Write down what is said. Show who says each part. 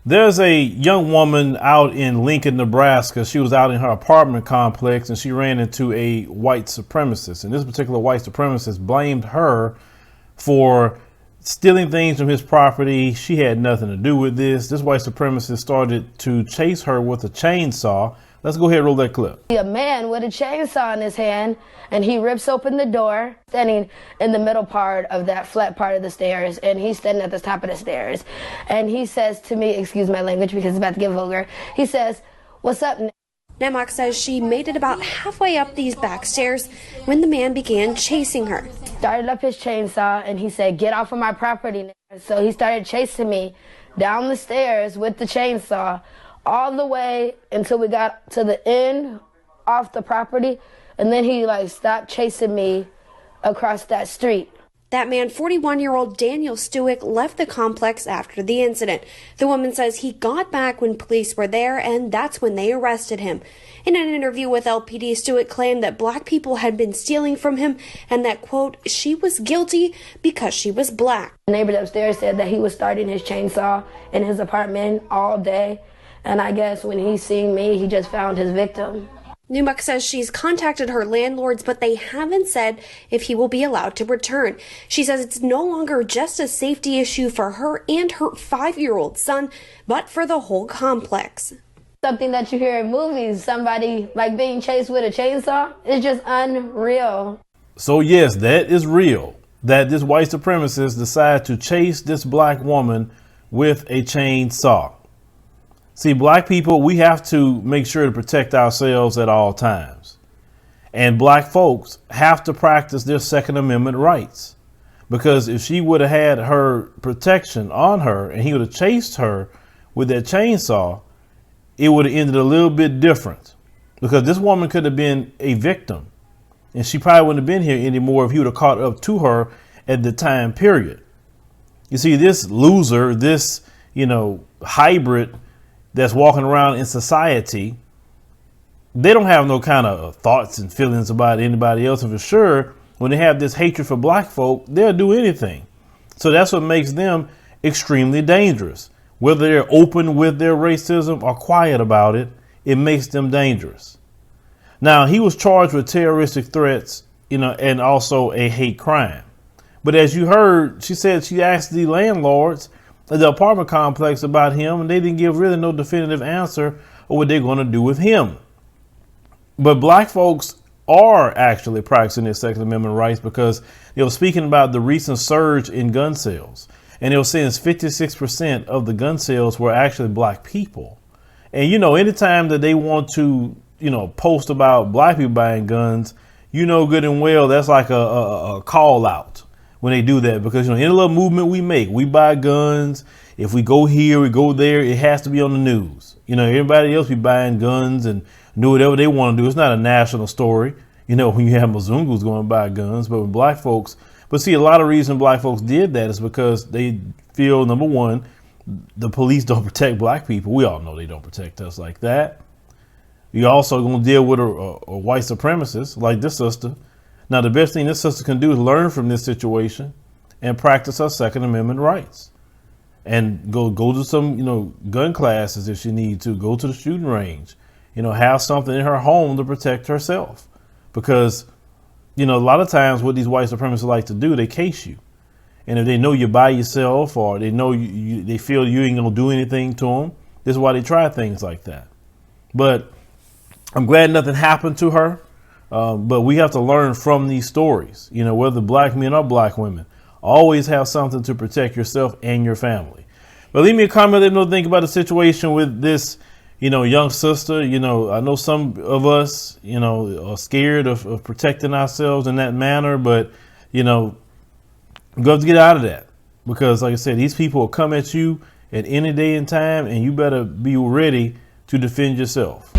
Speaker 1: There's a young woman out in Lincoln, Nebraska. She was out in her apartment complex and she ran into a white supremacist. And this particular white supremacist blamed her for stealing things from his property. She had nothing to do with this. This white supremacist started to chase her with a chainsaw. Let's go ahead and roll that clip.
Speaker 2: A man with a chainsaw in his hand, and he rips open the door, standing in the middle part of that flat part of the stairs, and he's standing at the top of the stairs. And he says to me, excuse my language because it's about to get vulgar, he says, "What's up?"
Speaker 3: Nemok says she made it about halfway up these back stairs when the man began chasing her.
Speaker 2: Started up his chainsaw, and he said, "Get off of my property." So he started chasing me down the stairs with the chainsaw, all the way until we got to the end off the property, and then he stopped chasing me across that street.
Speaker 3: That man, 41-year-old Daniel Stewick, left the complex after the incident. The woman says he got back when police were there, and that's when they arrested him. In an interview with LPD, Stewick claimed that black people had been stealing from him and that, quote, she was guilty because she was black.
Speaker 2: The neighbors upstairs said that he was starting his chainsaw in his apartment all day. And I guess when he seen me, he just found his victim.
Speaker 3: Nemok says she's contacted her landlords, but they haven't said if he will be allowed to return. She says it's no longer just a safety issue for her and her 5-year-old son, but for the whole complex.
Speaker 2: Something that you hear in movies, somebody being chased with a chainsaw, is just unreal.
Speaker 1: So yes, that is real. That this white supremacist decided to chase this black woman with a chainsaw. See, black people, we have to make sure to protect ourselves at all times. And black folks have to practice their Second Amendment rights. Because if she would have had her protection on her and he would have chased her with that chainsaw, it would have ended a little bit different. Because this woman could have been a victim. And she probably wouldn't have been here anymore if he would have caught up to her at the time period. You see, this loser, this, hybrid that's walking around in society, they don't have no kind of thoughts and feelings about anybody else. And for sure, when they have this hatred for black folk, they'll do anything. So that's what makes them extremely dangerous. Whether they're open with their racism or quiet about it, it makes them dangerous. Now, he was charged with terroristic threats, and also a hate crime. But as you heard, she said she asked the landlords at the apartment complex about him, and they didn't give really no definitive answer of what they're going to do with him. But black folks are actually practicing their Second Amendment rights, because they were speaking about the recent surge in gun sales. And they were saying 56% of the gun sales were actually black people. And, anytime that they want to, post about black people buying guns, good and well, that's like a call out when they do that, because any little movement we make, we buy guns. If we go here, we go there, it has to be on the news. Everybody else be buying guns and do whatever they want to do. It's not a national story, when you have Mzungus going to buy guns, but with black folks. But see, a lot of reason black folks did that is because they feel, number one, the police don't protect black people. We all know they don't protect us like that. You're also going to deal with a white supremacist like this sister. Now, the best thing this sister can do is learn from this situation and practice her Second Amendment rights, and go to some, gun classes if she needs to, go to the shooting range, have something in her home to protect herself. Because, a lot of times what these white supremacists like to do, they case you. And if they know you're by yourself, or they know they feel you ain't going to do anything to them, this is why they try things like that. But I'm glad nothing happened to her. But we have to learn from these stories, whether black men or black women. Always have something to protect yourself and your family. But leave me a comment. Let me know what you think about the situation with this, young sister. I know some of us, are scared of protecting ourselves in that manner. But, we have to get out of that, because, like I said, these people will come at you at any day and time, and you better be ready to defend yourself.